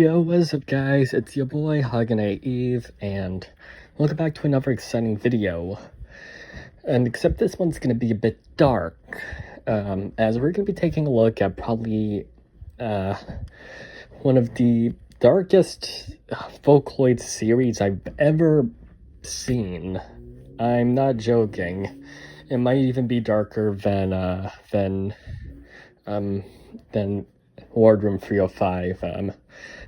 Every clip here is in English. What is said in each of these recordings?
Yo, what's up guys? It's your boy Haganate Eve, and welcome back to another exciting video. And except this one's gonna be a bit dark, as we're gonna be taking a look at probably one of the darkest Vocaloid series I've ever seen. I'm not joking. It might even be darker than Wardroom 305.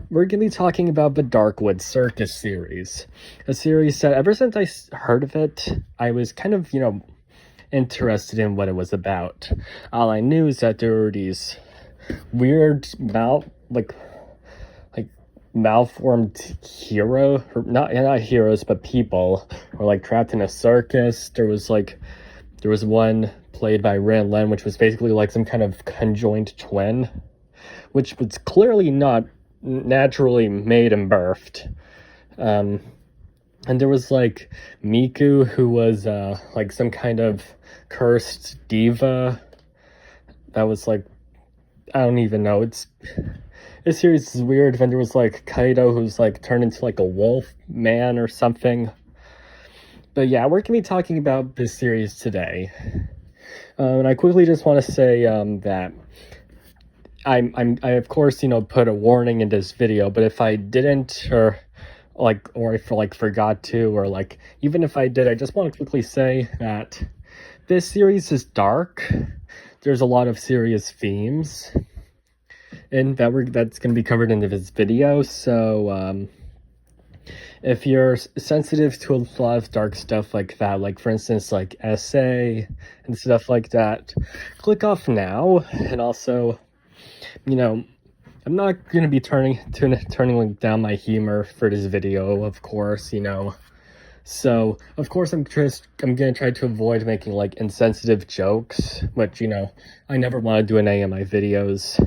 We're going to be talking about the Darkwood Circus series. A series that ever since I heard of it, I was kind of, interested in what it was about. All I knew is that there were these weird, malformed hero, or not heroes, but people were like trapped in a circus. There was one played by Ran Len, which was basically like some kind of conjoined twin, which was clearly not naturally made and birthed. And there was like Miku, who was like some kind of cursed diva. That was like, I don't even know. This series is weird. Then there was like Kaido, who's like turned into like a wolf man or something. But yeah, we're gonna be talking about this series today. And I quickly just want to say that I of course put a warning in this video, but if I didn't, or if I forgot to, or even if I did, I just want to quickly say that this series is dark. There's a lot of serious themes, and that's going to be covered in this video. So if you're sensitive to a lot of dark stuff like that, like for instance like essay and stuff like that, click off now. And also, I'm not going to be turning down my humor for this video, of course, So, of course, I'm going to try to avoid making, insensitive jokes, which, I never want to do in any of my videos.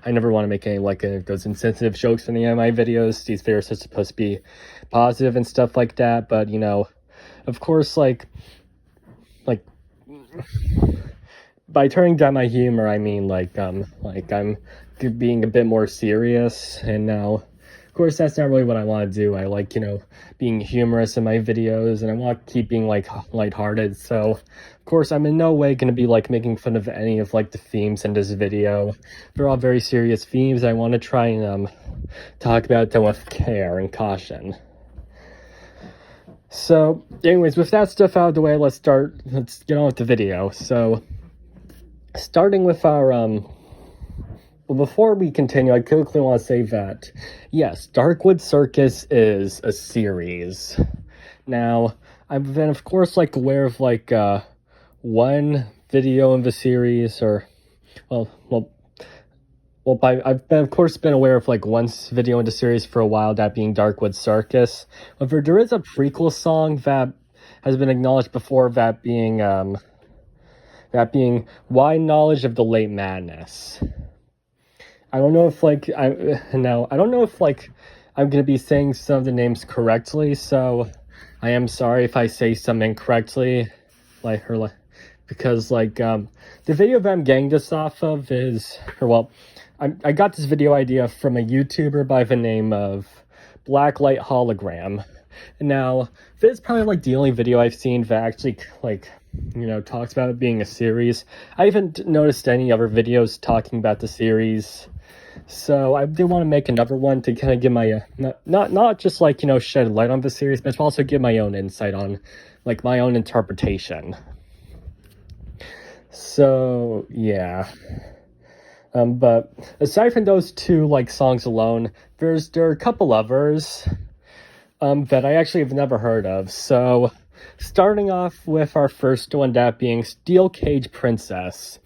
I never want to make any, of those insensitive jokes in any of my videos. These videos are supposed to be positive and stuff like that, but, of course, by turning down my humor, I mean, I'm being a bit more serious, and now, of course, that's not really what I want to do. I like, being humorous in my videos, and I want to keep being, lighthearted, so, of course, I'm in no way going to be, making fun of any of, the themes in this video. They're all very serious themes. I want to try and, talk about them with care and caution. So, anyways, with that stuff out of the way, let's get on with the video. So, starting with our, well, before we continue, I quickly want to say that, yes, Darkwood Circus is a series. Now, I've been, of course, aware of, one video in the series, or, I've been, of course, been aware of, one video in the series for a while, that being Darkwood Circus. However, there is a prequel song that has been acknowledged before, that being Why Knowledge of the Late Madness. I don't know if, I'm going to be saying some of the names correctly, so I am sorry if I say some incorrectly, because, the video that I'm getting this off of is, I got this video idea from a YouTuber by the name of Blacklight Hologram. Now, this is probably, the only video I've seen that actually, talks about it being a series. I haven't noticed any other videos talking about the series, so I do want to make another one to kind of give my, not just, shed light on the series, but to also give my own insight on, my own interpretation. So, yeah. But aside from those two, songs alone, there are a couple others, that I actually have never heard of. So, starting off with our first one, that being Steel Cage Princess,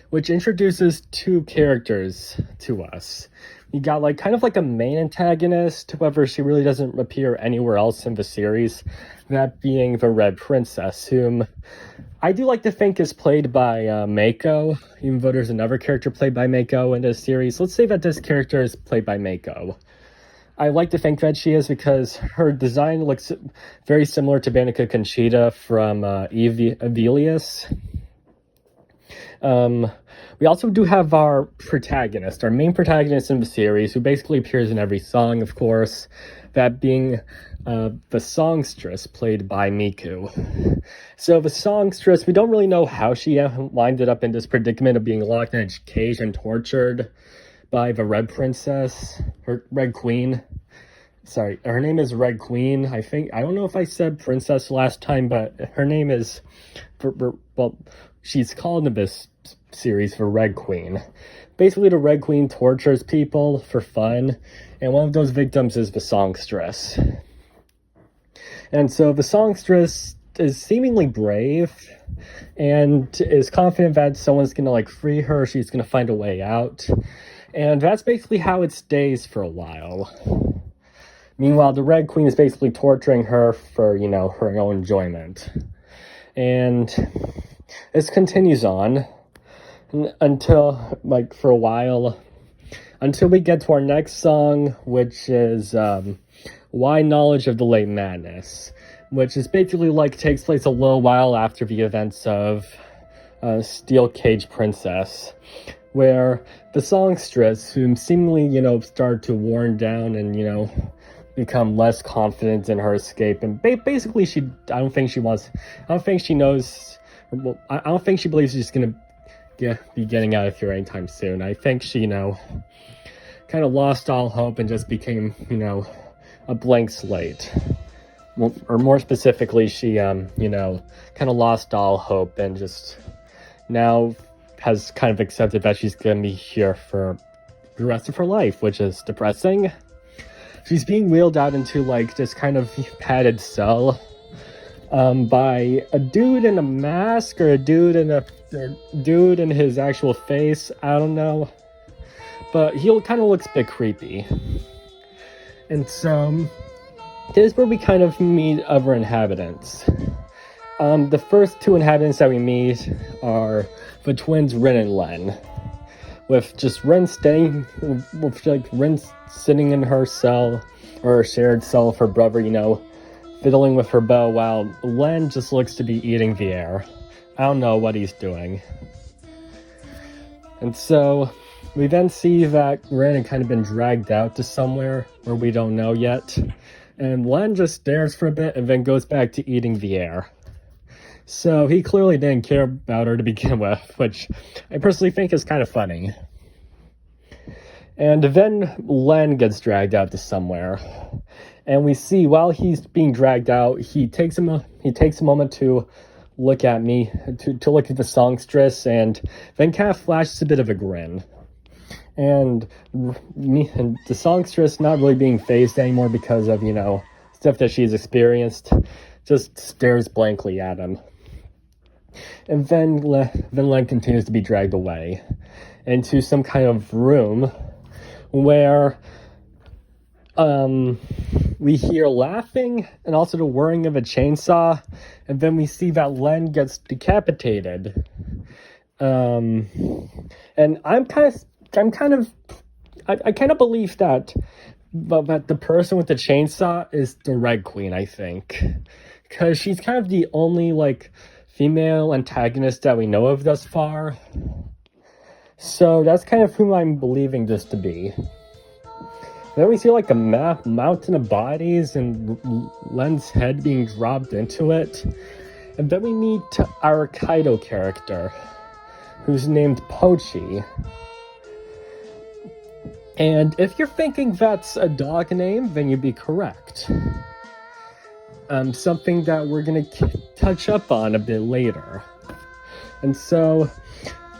which introduces two characters to us. You got, kind of a main antagonist, however, she really doesn't appear anywhere else in the series, that being the Red Princess, whom I do like to think is played by Mako, even though there's another character played by Mako in this series. Let's say that this character is played by Mako. I like to think that she is because her design looks very similar to Banaka Conchita from Evelius. We also do have our protagonist, our main protagonist in the series, who basically appears in every song, of course, that being the songstress, played by Miku. So the songstress, we don't really know how she winded up in this predicament of being locked in a cage and tortured by the Red Princess, or Red Queen. Sorry, her name is Red Queen. I don't know if I said princess last time, but her name is, well, she's called in this series the Red Queen. Basically, the Red Queen tortures people for fun, and one of those victims is the songstress. And so the songstress is seemingly brave, and is confident that someone's gonna, like, free her, she's gonna find a way out. And that's basically how it stays for a while. Meanwhile, the Red Queen is basically torturing her for, her own enjoyment. And this continues on until, for a while, until we get to our next song, which is Why Knowledge of the Late Madness, which is basically, takes place a little while after the events of Steel Cage Princess, where the songstress, who seemingly, started to worn down and, become less confident in her escape, and basically I don't think she believes she's gonna be getting out of here anytime soon. I think she, kind of lost all hope and just became, a blank slate. Or more specifically, she, kind of lost all hope and just now has kind of accepted that she's gonna be here for the rest of her life, which is depressing. She's being wheeled out into, this kind of padded cell by a dude in a mask, or a dude in his actual face. I don't know. But he kind of looks a bit creepy. And so, this is where we kind of meet other inhabitants. The first two inhabitants that we meet are the twins Rin and Len. With just Rin Rin sitting in her cell, or her shared cell with her brother, fiddling with her bow, while Len just looks to be eating the air. I don't know what he's doing. And so, we then see that Rin had kind of been dragged out to somewhere where we don't know yet. And Len just stares for a bit and then goes back to eating the air. So he clearly didn't care about her to begin with, which I personally think is kind of funny. And then Len gets dragged out to somewhere. And we see while he's being dragged out, he takes a moment to look at me, to look at the songstress, and then kind of flashes a bit of a grin. And the songstress, not really being fazed anymore because of, stuff that she's experienced, just stares blankly at him. And then Len continues to be dragged away into some kind of room where we hear laughing and also the whirring of a chainsaw, and then we see that Len gets decapitated. And I kind of believe that the person with the chainsaw is the Red Queen, I think. Because she's kind of the only, female antagonist that we know of thus far. So that's kind of who I'm believing this to be. Then we see, a mountain of bodies and Len's head being dropped into it. And then we meet our Kaido character, who's named Pochi. And if you're thinking that's a dog name, then you'd be correct. Something that we're gonna touch up on a bit later. And so,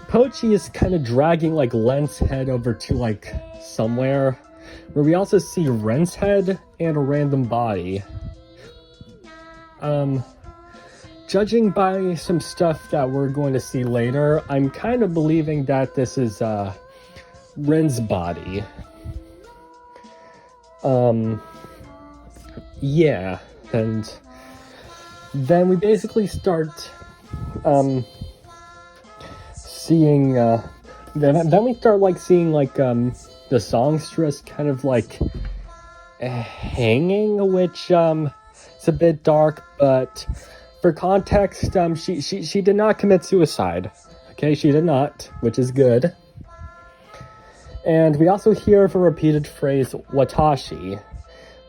Pochi is kind of dragging, Len's head over to, somewhere, where we also see Ren's head and a random body. Judging by some stuff that we're going to see later, I'm kind of believing that this is, Ren's body. Yeah, and then we basically start seeing then we start seeing the songstress kind of hanging, which it's a bit dark, but for context, she did not commit suicide. Okay, she did not, which is good. And we also hear the repeated phrase "watashi,"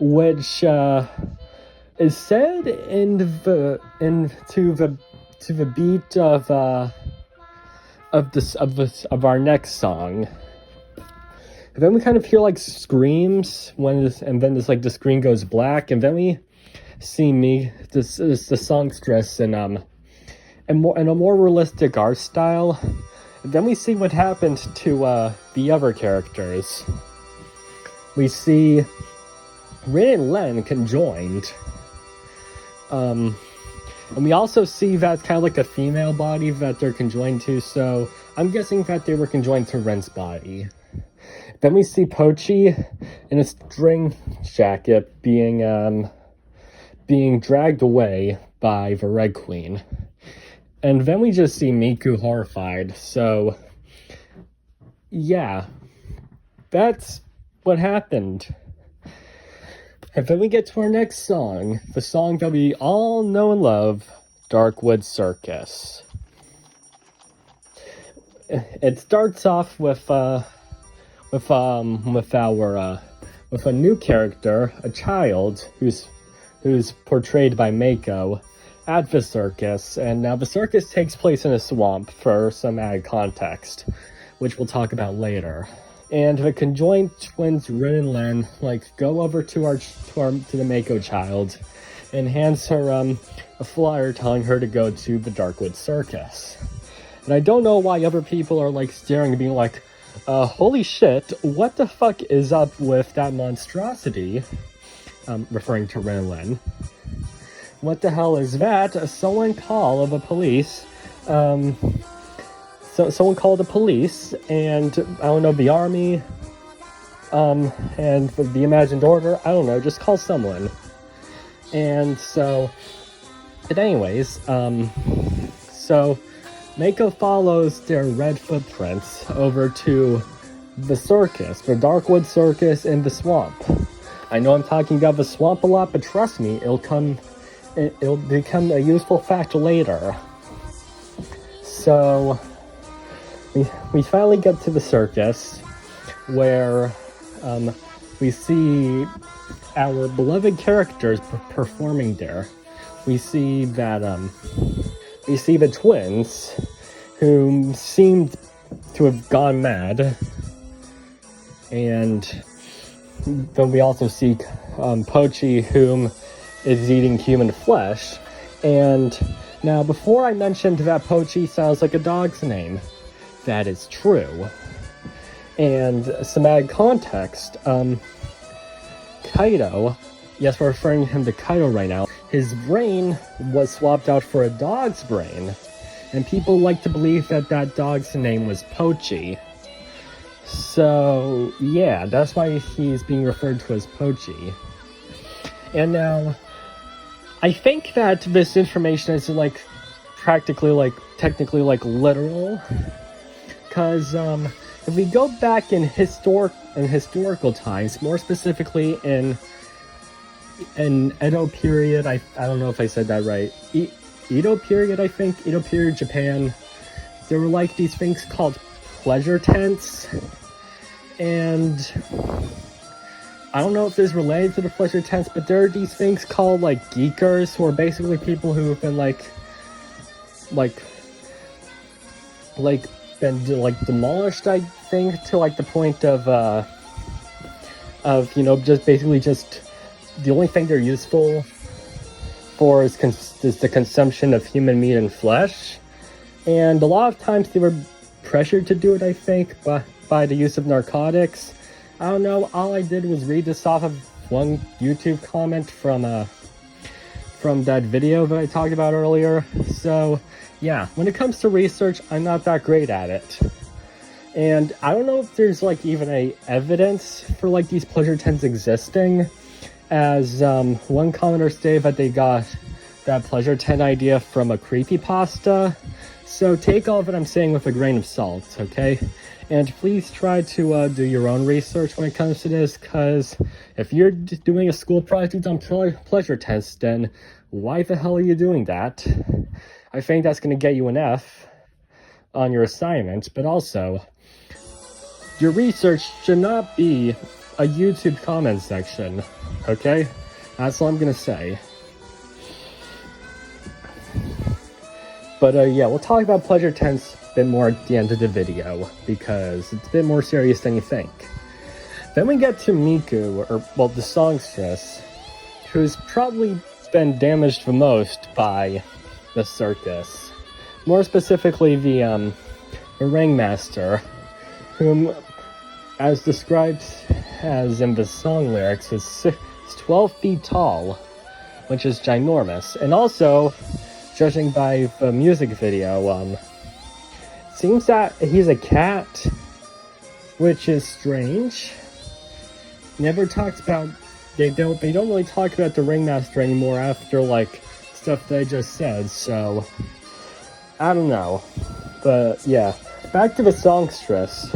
which is said to the beat of our next song. And then we kind of hear like screams and then the screen goes black, and then we see the songstress in a more realistic art style. And then we see what happened to the other characters. We see Rin and Len conjoined. And we also see that kind of like a female body that they're conjoined to, so I'm guessing that they were conjoined to Ren's body. Then we see Pochi in a string jacket being dragged away by the Red Queen. And then we just see Miku horrified, so yeah, that's what happened. And then we get to our next song, the song that we all know and love, Darkwood Circus. It starts off with a new character, a child who's portrayed by Mako at the circus, and now the circus takes place in a swamp for some added context, which we'll talk about later. And the conjoined twins Rin and Len go over to the Mako child and hands her a flyer telling her to go to the Darkwood Circus. And I don't know why other people are staring and being like, holy shit, what the fuck is up with that monstrosity? Referring to Rin and Len. What the hell is that? Someone call the police. So someone called the police, and I don't know, the army, and the imagined order, I don't know, just call someone. And so, but anyways, so Mako follows their red footprints over to the circus, the Darkwood Circus in the swamp. I know I'm talking about the swamp a lot, but trust me, it'll become a useful fact later. So we finally get to the circus, where we see our beloved characters performing there. We see the twins, who seemed to have gone mad, and then we also see Pochi, whom is eating human flesh. And now, before I mentioned that Pochi sounds like a dog's name, that is true. And some added context, Kaido, yes, we're referring him to Kaido right now, his brain was swapped out for a dog's brain, and people like to believe that that dog's name was Pochi. So, yeah, that's why he's being referred to as Pochi. And now, I think that this information is technically literal, because if we go back in historical times, more specifically in Edo period, I don't know if I said that right, Edo period, I think, Edo period Japan, there were these things called pleasure tents, and I don't know if this is related to the pleasure tents, but there are these things called geekers, who are basically people who have been demolished, I think, to the point of just the only thing they're useful for is the consumption of human meat and flesh. And a lot of times they were pressured to do it, I think, by the use of narcotics. I don't know, all I did was read this off of one YouTube comment from that video that I talked about earlier. So, yeah, when it comes to research, I'm not that great at it. And I don't know if there's even a evidence for these pleasure tents existing, as one commenter stated that they got that pleasure tent idea from a creepypasta. So take all of it I'm saying with a grain of salt, okay? And please try to do your own research when it comes to this, because if you're doing a school project on pleasure tents, then why the hell are you doing that? I think that's going to get you an F. on your assignment, but also, your research should not be a YouTube comment section, okay? That's all I'm gonna say. But yeah, we'll talk about pleasure tense a bit more at the end of the video, because it's a bit more serious than you think. Then we get to Miku, or, well, the songstress, who's probably been damaged the most by the circus. More specifically, the ringmaster, whom, as described as in the song lyrics, is 12 feet tall, which is ginormous. And also, judging by the music video, seems that he's a cat, which is strange. Never talks about, they don't really talk about the ringmaster anymore after, like, stuff they just said, so I don't know. But yeah, back to the songstress.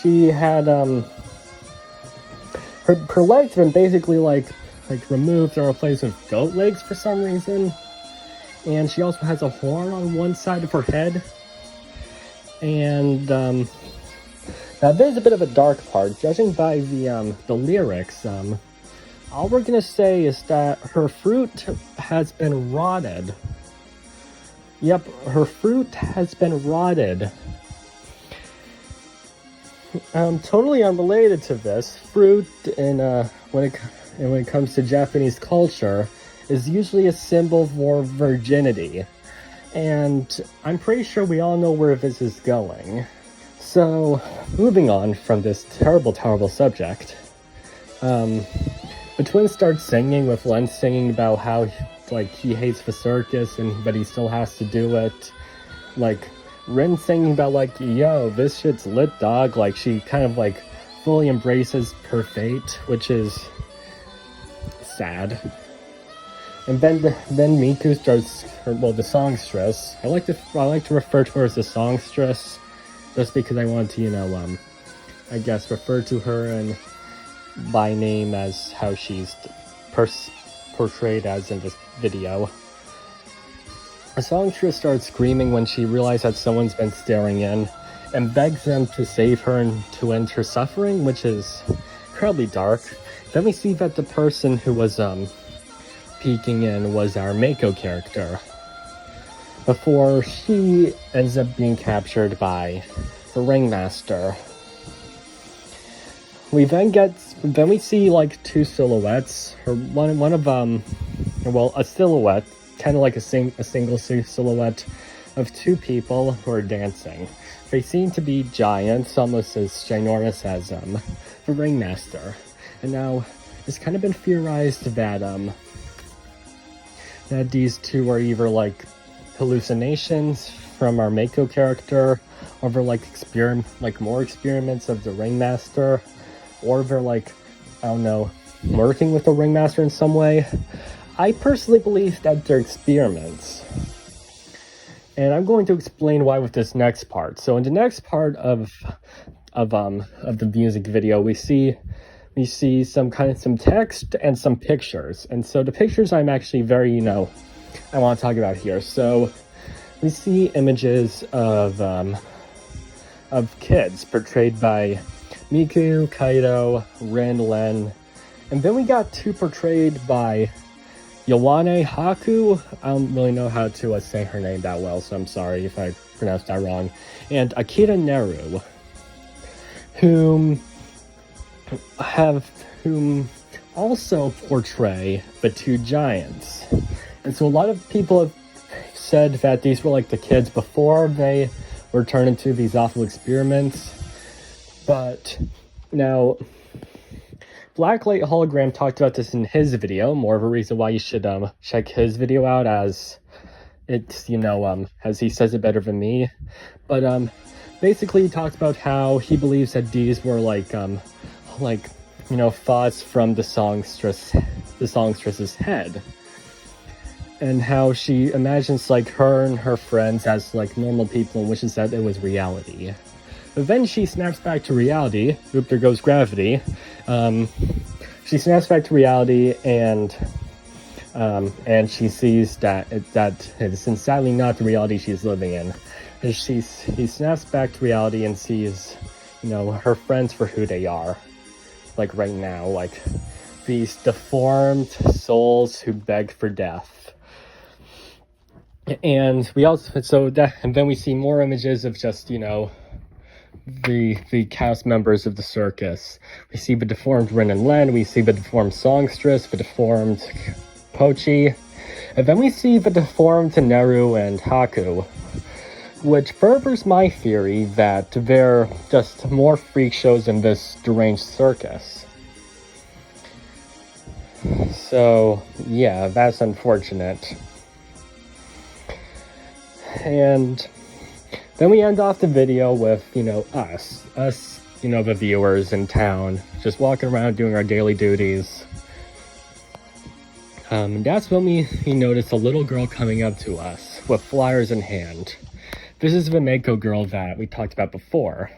She had her legs have been basically like removed and replaced with goat legs for some reason. And she also has a horn on one side of her head. And now there's a bit of a dark part. Judging by the lyrics, all we're gonna say is that her fruit has been rotted. Yep, her fruit has been rotted. Totally unrelated to this, fruit when it comes to Japanese culture is usually a symbol for virginity. And I'm pretty sure we all know where this is going. So, moving on from this terrible, terrible subject, the twins start singing, with Len singing about how, like, he hates the circus, but he still has to do it. Like, Rin singing about, like, yo, this shit's lit, dog. Like, she kind of, like, fully embraces her fate, which is sad. And then Miku starts, the songstress. I like to refer to her as the songstress, just because I want to, I guess refer to her by name as how she's portrayed as in this video. The songstress starts screaming when she realizes that someone's been staring in, and begs them to save her and to end her suffering, which is incredibly dark. Then we see that the person who was peeking in was our Mako character, before she ends up being captured by the ringmaster. We then we see like two silhouettes, or one of a silhouette, kind of like a single silhouette of two people who are dancing. They seem to be giants, almost as ginormous as the ringmaster. And now it's kind of been theorized that these two are either like hallucinations from our Mako character, or they're like more experiments of the ringmaster, or they're like, I don't know, working with the ringmaster in some way. I personally believe that they're experiments. And I'm going to explain why with this next part. So in the next part of the music video, we see some text and some pictures. And so the pictures I'm actually very, I want to talk about here. So we see images of kids portrayed by Miku, Kaito, Rin, Len, and then we got two portrayed by Yowane Haku. I don't really know how to say her name that well, so I'm sorry if I pronounced that wrong. And Akira Neru, whom also portray the two giants. And so a lot of people have said that these were like the kids before they were turned into these awful experiments. But now, Blacklight Hologram talked about this in his video. More of a reason why you should check his video out, as it's, as he says it better than me. But basically he talked about how he believes that these were thoughts from the songstress's head. And how she imagines like her and her friends as like normal people and wishes that it was reality. But then she snaps back to reality. Oop, there goes gravity. She snaps back to reality, and she sees that it's sadly not the reality she's living in. As he snaps back to reality and sees, you know, her friends for who they are. Like right now, like these deformed souls who beg for death. And we also, and then we see more images of just, you know, the cast members of the circus. We see the deformed Rin and Len, we see the deformed songstress, the deformed Pochi, and then we see the deformed Neru and Haku, which furthers my theory that they're just more freak shows in this deranged circus. So, yeah, that's unfortunate. And then we end off the video with, you know, us, you know, the viewers in town, just walking around doing our daily duties. That's when we notice a little girl coming up to us with flyers in hand. This is the Mako girl that we talked about before,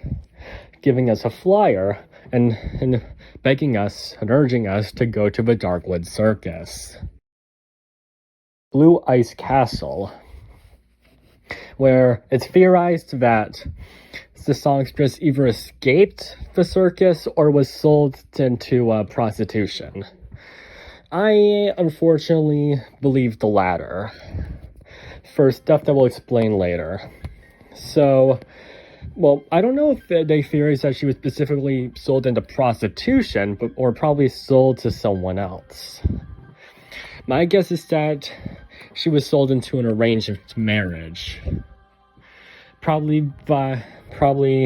giving us a flyer and begging us and urging us to go to the Darkwood Circus. Blue Ice Castle, where it's theorized that the songstress either escaped the circus or was sold into prostitution. I unfortunately believe the latter, for stuff that we'll explain later. So, well, I don't know if they theorize that she was specifically sold into prostitution, or probably sold to someone else. My guess is that she was sold into an arranged marriage. Probably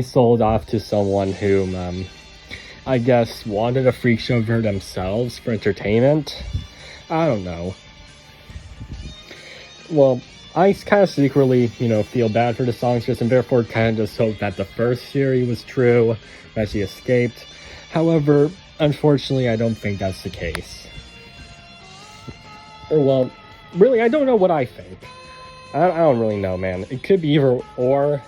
sold off to someone whom, I guess, wanted a freak show of her themselves for entertainment. I don't know. Well, I kind of secretly, you know, feel bad for the songstress and therefore kind of just hope that the first theory was true, that she escaped. However, unfortunately, I don't think that's the case. Or, well, really, I don't know what I think. I don't really know, man. It could be either or.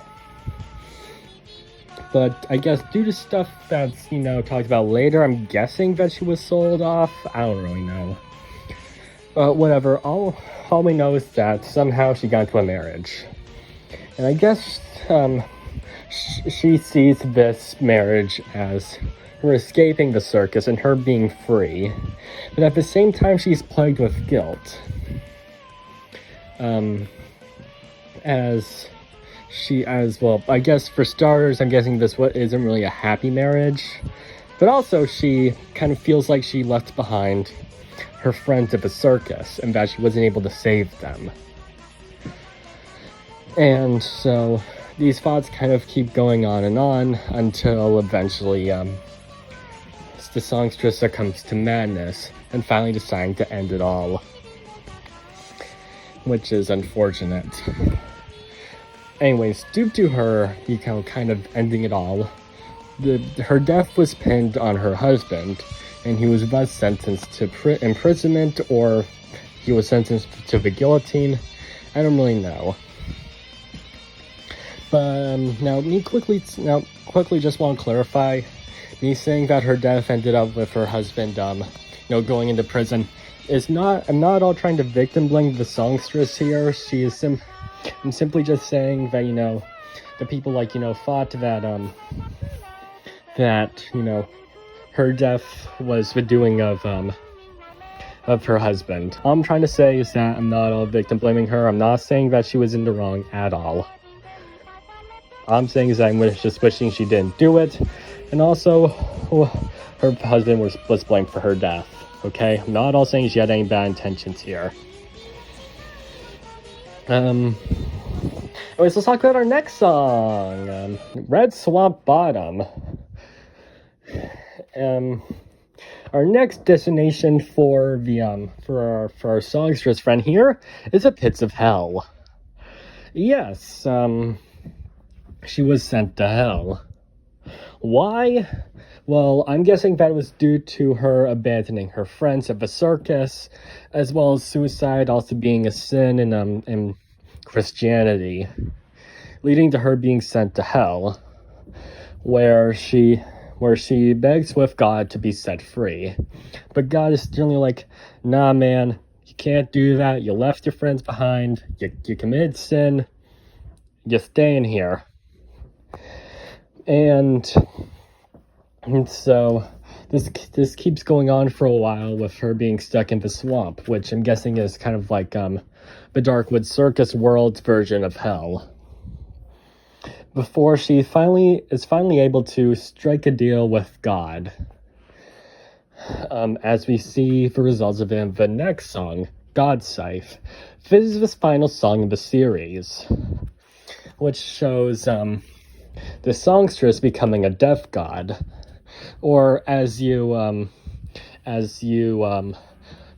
But I guess due to stuff that's, you know, talked about later, I'm guessing that she was sold off. I don't really know. Whatever. All we know is that somehow she got into a marriage. And I guess she sees this marriage as her escaping the circus and her being free. But at the same time, she's plagued with guilt. As well, I guess for starters, I'm guessing this isn't really a happy marriage. But also, she kind of feels like she left behind her friends at the circus and that she wasn't able to save them. And so these thoughts kind of keep going on until eventually the songstress succumbs to madness and finally deciding to end it all, which is unfortunate. Anyways, due to her, you know, kind of ending it all, her death was pinned on her husband, and he was thus sentenced to imprisonment, or he was sentenced to the guillotine. I don't really know. But now, quickly just want to clarify, me saying that her death ended up with her husband, you know, going into prison, is not. I'm not all trying to victim blame the songstress here. I'm simply just saying that, you know, the people, like, you know, thought that you know, her death was the doing of her husband. All I'm trying to say is that I'm not all victim blaming her. I'm not saying that she was in the wrong at all. All I'm saying is that I'm just wishing she didn't do it, and also her husband was blamed for her death. Okay, I'm not all saying she had any bad intentions here. Anyways, let's talk about our next song, Red Swamp Bottom. Our next destination for our songstress friend here is the pits of hell. Yes, she was sent to hell. Why? Well, I'm guessing that was due to her abandoning her friends at the circus, as well as suicide also being a sin in Christianity, leading to her being sent to hell, where she begs with God to be set free. But God is generally like, nah, man, you can't do that. You left your friends behind. You committed sin. you stay in here. And so this keeps going on for a while with her being stuck in the swamp, which I'm guessing is kind of like the Darkwood Circus world's version of hell. Before she is finally able to strike a deal with God. As we see the results of it in the next song, God's Scythe. This is the final song of the series, which shows the songstress becoming a death god, or as you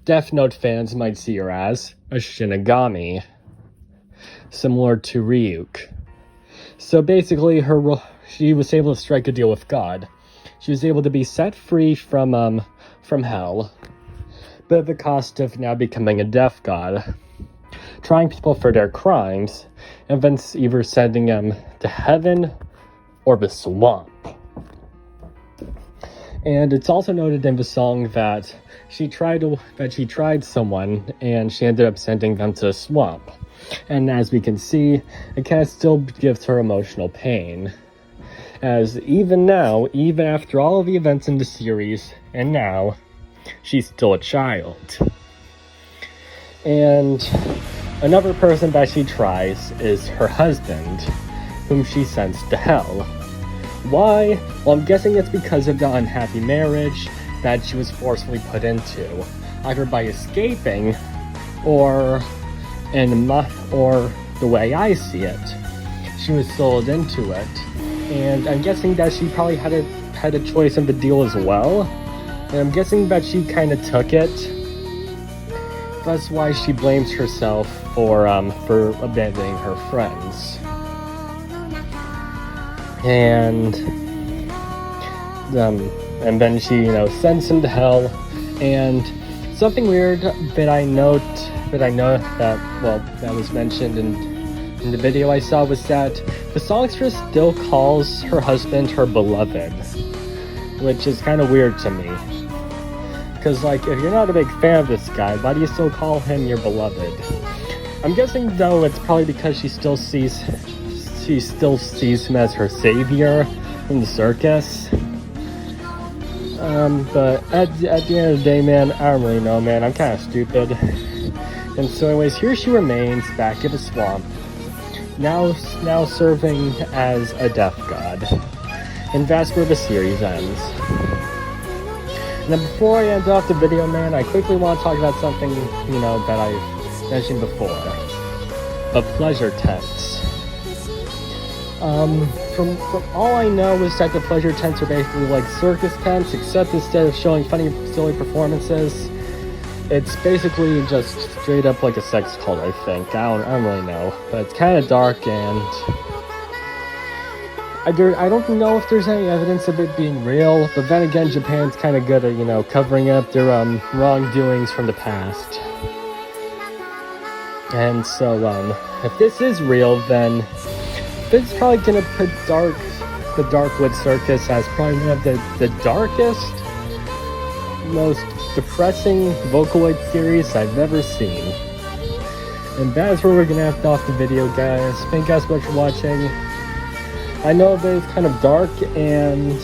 Death Note fans might see her as, a Shinigami, similar to Ryuk. So basically, she was able to strike a deal with God. She was able to be set free from hell, but at the cost of now becoming a death god, trying people for their crimes, and then either sending them to heaven or the swamp. And it's also noted in the song that she tried someone and she ended up sending them to the swamp. And as we can see, it kind of still gives her emotional pain. As even after all of the events in the series, and now, she's still a child. And another person that she tries is her husband, whom she sends to hell. Why? Well, I'm guessing it's because of the unhappy marriage that she was forcefully put into, either by escaping, or the way I see it, she was sold into it. And I'm guessing that she probably had a choice in the deal as well. And I'm guessing that she kind of took it. That's why she blames herself for abandoning her friends. And then she, sends him to hell. And something weird that I know that was mentioned in the video I saw was that the songstress still calls her husband her beloved, which is kind of weird to me. Because, if you're not a big fan of this guy, why do you still call him your beloved? I'm guessing, though, it's probably because she still sees him as her savior in the circus. But at the end of the day, man, I don't really know, man. I'm kind of stupid. And so anyways, here she remains back in the swamp, now serving as a death god. And that's where the series ends. Now before I end off the video, man, I quickly want to talk about something, that I mentioned before. The pleasure tents. From all I know is that the pleasure tents are basically like circus tents, except instead of showing funny, silly performances, it's basically just straight up like a sex cult, I think. I don't really know, but it's kind of dark, and I don't know if there's any evidence of it being real, but then again, Japan's kind of good at, covering up their wrongdoings from the past. And so, if this is real, then this is probably gonna put the Darkwood Circus as probably one of the darkest, most depressing Vocaloid series I've ever seen. And that is where we're gonna have to off the video, guys. Thank you guys so much for watching. I know that it's kind of dark, and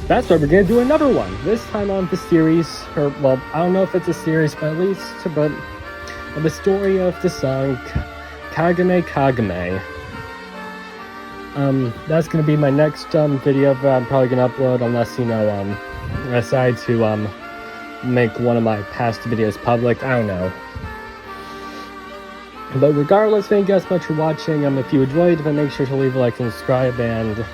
that's why we're gonna do another one. This time on the series, I don't know if it's a series, but at least the story of the song Kagame Kagame. That's gonna be my next video that I'm probably gonna upload, unless I decide to make one of my past videos public. I don't know. But regardless, thank you guys so much for watching. If you enjoyed, then make sure to leave a like and subscribe. And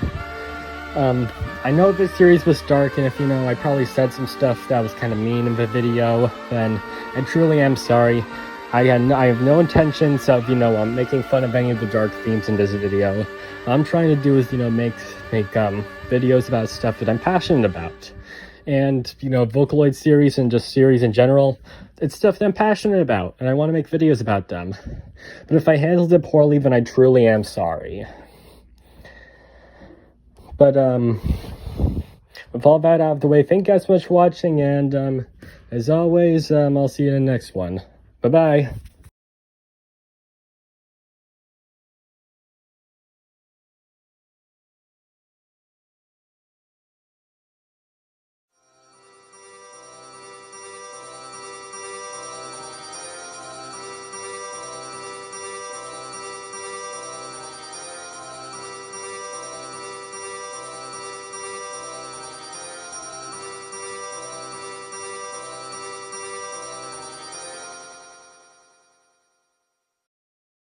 I know this series was dark, and if I probably said some stuff that was kind of mean in the video, then I truly am sorry. I have no intentions of making fun of any of the dark themes in this video. All I'm trying to do is make videos about stuff that I'm passionate about. And Vocaloid series and just series in general, it's stuff that I'm passionate about, and I want to make videos about them. But if I handled it poorly, then I truly am sorry. But with all that out of the way, thank you guys so much for watching, and as always, I'll see you in the next one. Bye-bye.